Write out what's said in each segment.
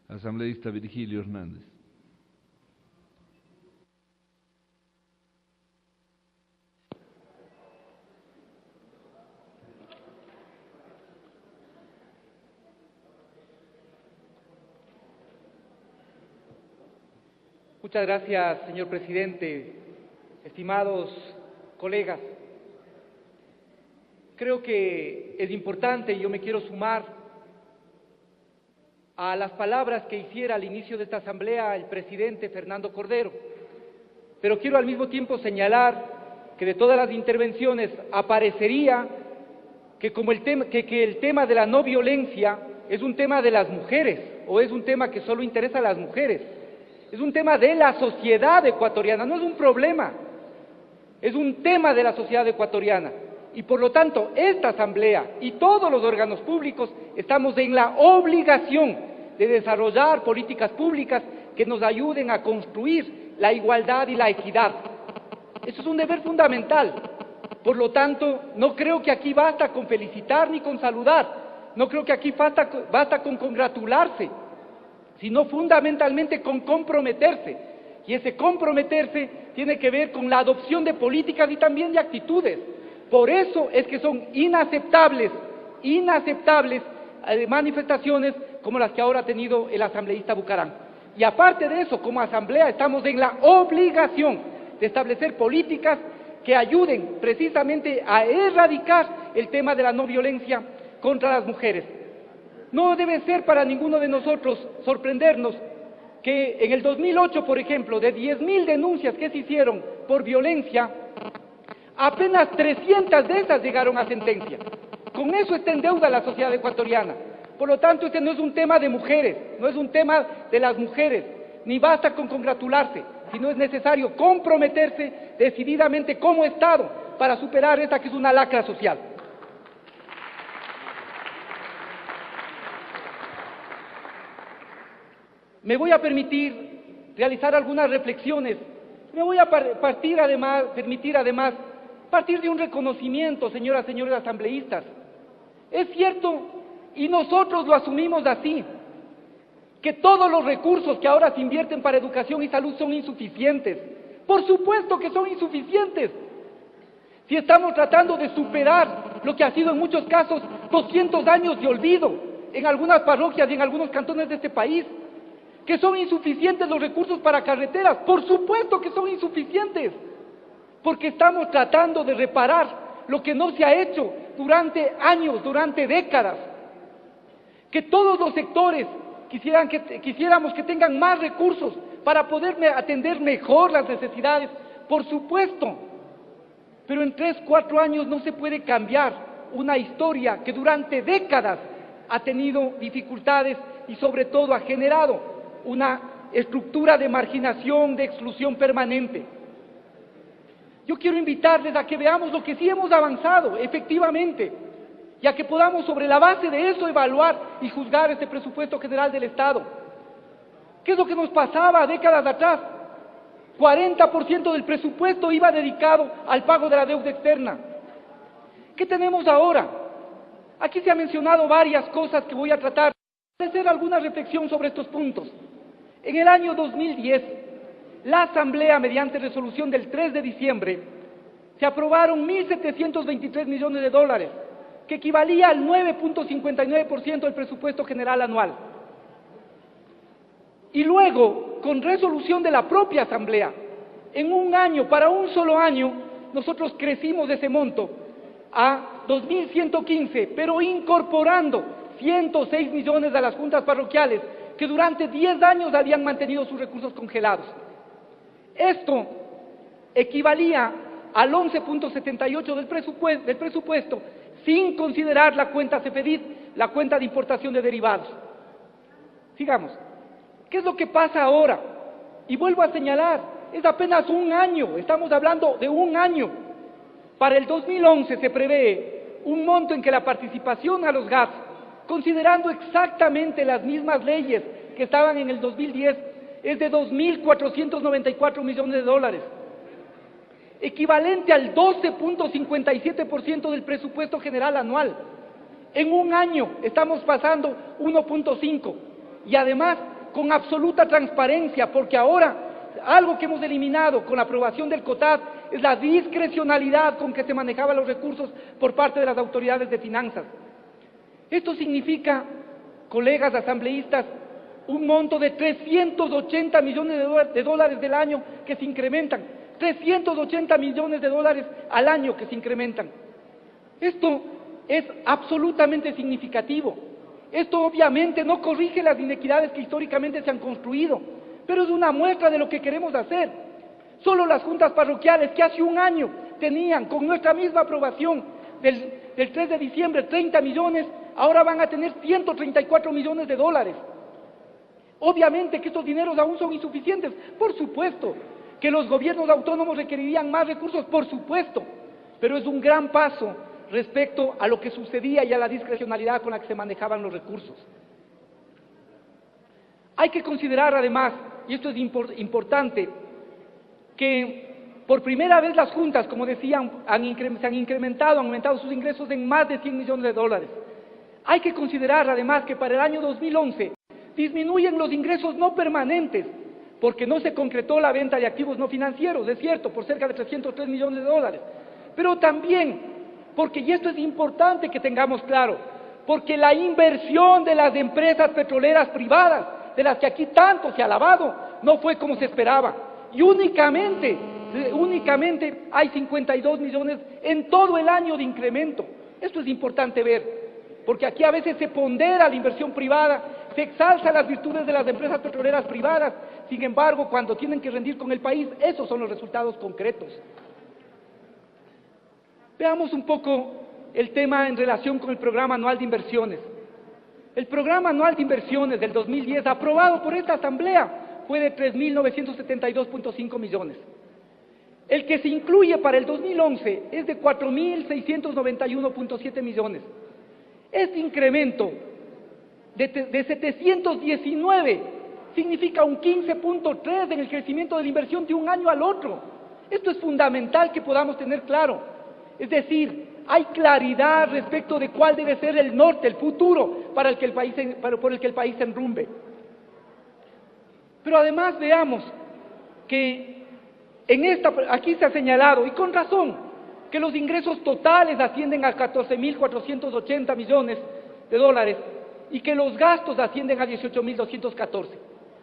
Asambleísta Virgilio Hernández. Muchas gracias, señor presidente. Estimados colegas, creo que es importante y yo me quiero sumar a las palabras que hiciera al inicio de esta asamblea el presidente Fernando Cordero, pero quiero al mismo tiempo señalar que de todas las intervenciones aparecería que el tema de la no violencia es un tema de las mujeres o es un tema que solo interesa a las mujeres. Es un tema de la sociedad ecuatoriana, no es un problema, es un tema de la sociedad ecuatoriana. Y por lo tanto, esta asamblea y todos los órganos públicos estamos en la obligación de desarrollar políticas públicas que nos ayuden a construir la igualdad y la equidad. Eso es un deber fundamental. Por lo tanto, no creo que aquí basta con felicitar ni con saludar, no creo que aquí basta con congratularse, sino fundamentalmente con comprometerse. Y ese comprometerse tiene que ver con la adopción de políticas y también de actitudes. Por eso es que son inaceptables manifestaciones como las que ahora ha tenido el asambleísta Bucarán. Y aparte de eso, como asamblea estamos en la obligación de establecer políticas que ayuden precisamente a erradicar el tema de la no violencia contra las mujeres. No debe ser para ninguno de nosotros sorprendernos que en el 2008, por ejemplo, de 10.000 denuncias que se hicieron por violencia, apenas 300 de esas llegaron a sentencia. Con eso está en deuda la sociedad ecuatoriana. Por lo tanto, este no es un tema de mujeres, no es un tema de las mujeres, ni basta con congratularse, sino es necesario comprometerse decididamente como Estado para superar esta que es una lacra social. Me voy a permitir realizar algunas reflexiones. Me voy a permitir además partir de un reconocimiento, señoras y señores asambleístas. Es cierto, y nosotros lo asumimos así, que todos los recursos que ahora se invierten para educación y salud son insuficientes. Por supuesto que son insuficientes. Si estamos tratando de superar lo que ha sido en muchos casos 200 años de olvido en algunas parroquias y en algunos cantones de este país, que son insuficientes los recursos para carreteras, por supuesto que son insuficientes, porque estamos tratando de reparar lo que no se ha hecho durante años, durante décadas. Que todos los sectores quisiéramos que tengan más recursos para poder atender mejor las necesidades, por supuesto, pero en 3, 4 años no se puede cambiar una historia que durante décadas ha tenido dificultades y sobre todo ha generado una estructura de marginación, de exclusión permanente. Yo quiero invitarles a que veamos lo que sí hemos avanzado, efectivamente, y a que podamos sobre la base de eso evaluar y juzgar este presupuesto general del Estado. ¿Qué es lo que nos pasaba décadas atrás? 40% del presupuesto iba dedicado al pago de la deuda externa. ¿Qué tenemos ahora? Aquí se han mencionado varias cosas que voy a tratar de hacer alguna reflexión sobre estos puntos. En el año 2010, la Asamblea, mediante resolución del 3 de diciembre, se aprobaron 1.723 millones de dólares, que equivalía al 9.59% del presupuesto general anual. Y luego, con resolución de la propia Asamblea, en un año, para un solo año, nosotros crecimos ese monto a 2.115, pero incorporando 106 millones a las juntas parroquiales, que durante 10 años habían mantenido sus recursos congelados. Esto equivalía al 11.78 del presupuesto, sin considerar la cuenta CEFEDID, la cuenta de importación de derivados. Sigamos. ¿Qué es lo que pasa ahora? Y vuelvo a señalar, es apenas un año, estamos hablando de un año. Para el 2011 se prevé un monto en que la participación a los GAS, considerando exactamente las mismas leyes que estaban en el 2010, es de 2.494 millones de dólares, equivalente al 12.57% del presupuesto general anual. En un año estamos pasando 1.5, y además con absoluta transparencia, porque ahora algo que hemos eliminado con la aprobación del COTAD es la discrecionalidad con que se manejaban los recursos por parte de las autoridades de finanzas. Esto significa, colegas asambleístas, un monto de 380 millones de dólares del año que se incrementan, 380 millones de dólares al año que se incrementan. Esto es absolutamente significativo. Esto obviamente no corrige las inequidades que históricamente se han construido, pero es una muestra de lo que queremos hacer. Solo las juntas parroquiales que hace un año tenían, con nuestra misma aprobación del 3 de diciembre, 30 millones, ahora van a tener 134 millones de dólares. Obviamente que estos dineros aún son insuficientes, por supuesto. Que los gobiernos autónomos requerirían más recursos, por supuesto. Pero es un gran paso respecto a lo que sucedía y a la discrecionalidad con la que se manejaban los recursos. Hay que considerar además, y esto es importante, que por primera vez las juntas, como decían, se han aumentado sus ingresos en más de 100 millones de dólares. Hay que considerar además que para el año 2011 disminuyen los ingresos no permanentes, porque no se concretó la venta de activos no financieros, es cierto, por cerca de 303 millones de dólares, pero también, porque, y esto es importante que tengamos claro, porque la inversión de las empresas petroleras privadas, de las que aquí tanto se ha alabado, no fue como se esperaba, y únicamente hay 52 millones en todo el año de incremento. Esto es importante ver, porque aquí a veces se pondera la inversión privada, se exalzan las virtudes de las empresas petroleras privadas, sin embargo, cuando tienen que rendir con el país, esos son los resultados concretos. Veamos un poco el tema en relación con el Programa Anual de Inversiones. El Programa Anual de Inversiones del 2010, aprobado por esta Asamblea, fue de 3.972.5 millones. El que se incluye para el 2011 es de 4.691.7 millones. Este incremento de 719 significa un 15.3 en el crecimiento de la inversión de un año al otro. Esto es fundamental que podamos tener claro. Es decir, hay claridad respecto de cuál debe ser el norte, el futuro, por el que el país se enrumbe. Pero además veamos que aquí se ha señalado, y con razón, que los ingresos totales ascienden a 14.480 millones de dólares y que los gastos ascienden a 18.214.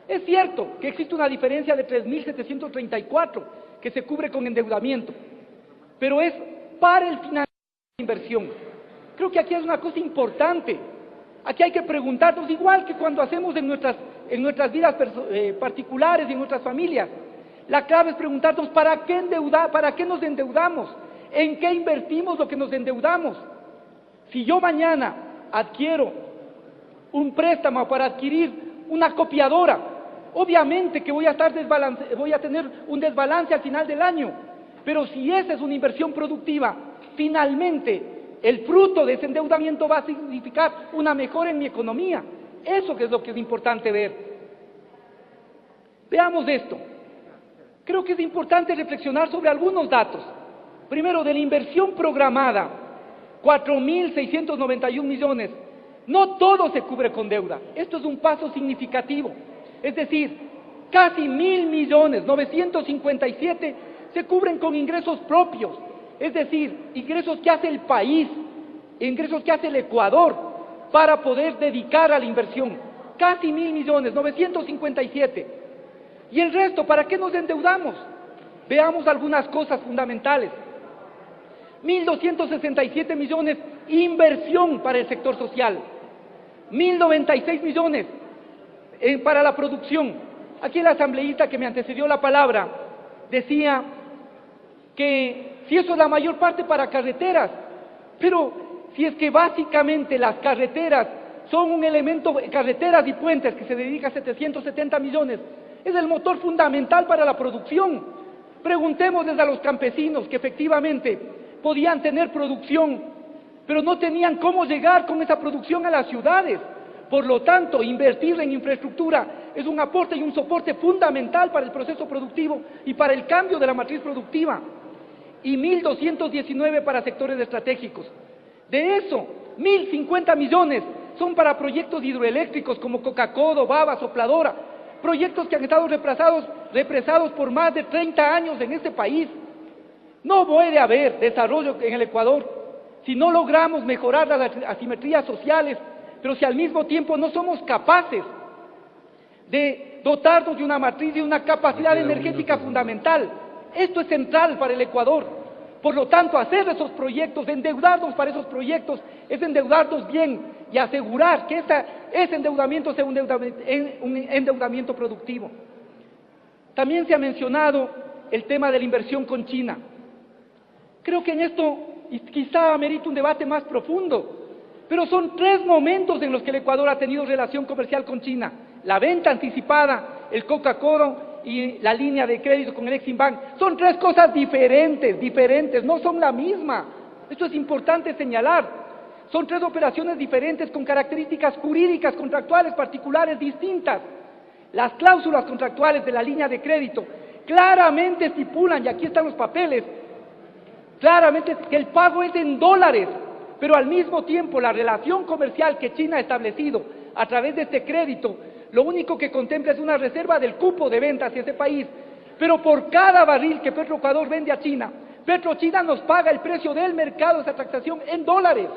Es cierto que existe una diferencia de 3.734 que se cubre con endeudamiento, pero es para el financiamiento de la inversión. Creo que aquí es una cosa importante. Aquí hay que preguntarnos, igual que cuando hacemos en nuestras vidas particulares y en nuestras familias, la clave es preguntarnos ¿para qué nos endeudamos? ¿En qué invertimos lo que nos endeudamos? Si yo mañana adquiero un préstamo para adquirir una copiadora, obviamente que voy a tener un desbalance al final del año, pero si esa es una inversión productiva, finalmente el fruto de ese endeudamiento va a significar una mejora en mi economía. Eso que es lo que es importante ver. Veamos esto. Creo que es importante reflexionar sobre algunos datos. Primero, de la inversión programada, 4.691 millones. No todo se cubre con deuda. Esto es un paso significativo. Es decir, casi 1.000 millones, 957, se cubren con ingresos propios. Es decir, ingresos que hace el país, ingresos que hace el Ecuador para poder dedicar a la inversión. Casi 1.000 millones, 957. Y el resto, ¿para qué nos endeudamos? Veamos algunas cosas fundamentales. 1.267 millones, inversión para el sector social. 1.096 millones para la producción. Aquí el asambleísta que me antecedió la palabra decía que si eso es la mayor parte para carreteras, pero si es que básicamente las carreteras son un elemento, carreteras y puentes que se dedica a 770 millones, es el motor fundamental para la producción. Preguntémosles a los campesinos que efectivamente podían tener producción, pero no tenían cómo llegar con esa producción a las ciudades. Por lo tanto, invertir en infraestructura es un aporte y un soporte fundamental para el proceso productivo y para el cambio de la matriz productiva. Y 1.219 para sectores estratégicos. De eso, 1.050 millones son para proyectos hidroeléctricos como Coca-Cola, Baba, Sopladora, proyectos que han estado represados por más de 30 años en este país. No puede haber desarrollo en el Ecuador si no logramos mejorar las asimetrías sociales, pero si al mismo tiempo no somos capaces de dotarnos de una matriz, de una capacidad energética fundamental. Esto es central para el Ecuador. Por lo tanto, hacer esos proyectos, endeudarnos para esos proyectos, es endeudarnos bien y asegurar que ese endeudamiento sea un endeudamiento productivo. También se ha mencionado el tema de la inversión con China. Creo que en esto quizá amerita un debate más profundo, pero son 3 momentos en los que el Ecuador ha tenido relación comercial con China: la venta anticipada, el Coca-Cola y la línea de crédito con el Exim Bank. Son 3 cosas diferentes, no son la misma. Esto es importante señalar. Son 3 operaciones diferentes con características jurídicas, contractuales, particulares distintas. Las cláusulas contractuales de la línea de crédito claramente estipulan, y aquí están los papeles, claramente que el pago es en dólares, pero al mismo tiempo la relación comercial que China ha establecido a través de este crédito, lo único que contempla es una reserva del cupo de venta hacia ese país, pero por cada barril que Petroecuador vende a China, PetroChina nos paga el precio del mercado de esa transacción en dólares.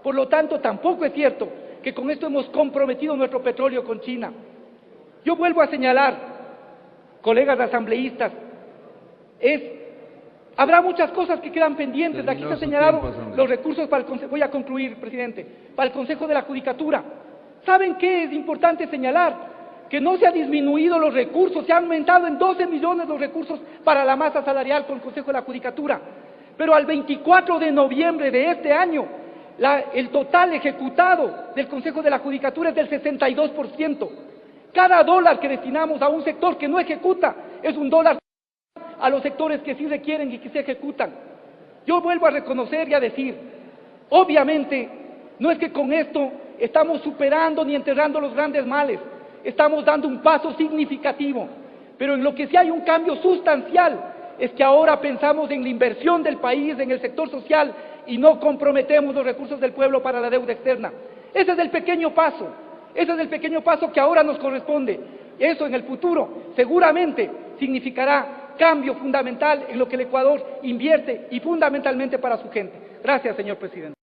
Por lo tanto, tampoco es cierto que con esto hemos comprometido nuestro petróleo con China. Yo vuelvo a señalar, colegas asambleístas, habrá muchas cosas que quedan pendientes. Aquí se han señalado los recursos para el Consejo. Voy a concluir, presidente. Para el Consejo de la Judicatura. ¿Saben qué es importante señalar? Que no se han disminuido los recursos, se han aumentado en 12 millones los recursos para la masa salarial con el Consejo de la Judicatura. Pero al 24 de noviembre de este año, el total ejecutado del Consejo de la Judicatura es del 62%. Cada dólar que destinamos a un sector que no ejecuta es un dólar a los sectores que sí requieren y que se ejecutan. Yo vuelvo a reconocer y a decir, obviamente, no es que con esto estamos superando ni enterrando los grandes males, estamos dando un paso significativo, pero en lo que sí hay un cambio sustancial es que ahora pensamos en la inversión del país, en el sector social, y no comprometemos los recursos del pueblo para la deuda externa. Ese es el pequeño paso que ahora nos corresponde. Eso en el futuro seguramente significará cambio fundamental en lo que el Ecuador invierte y fundamentalmente para su gente. Gracias, señor presidente.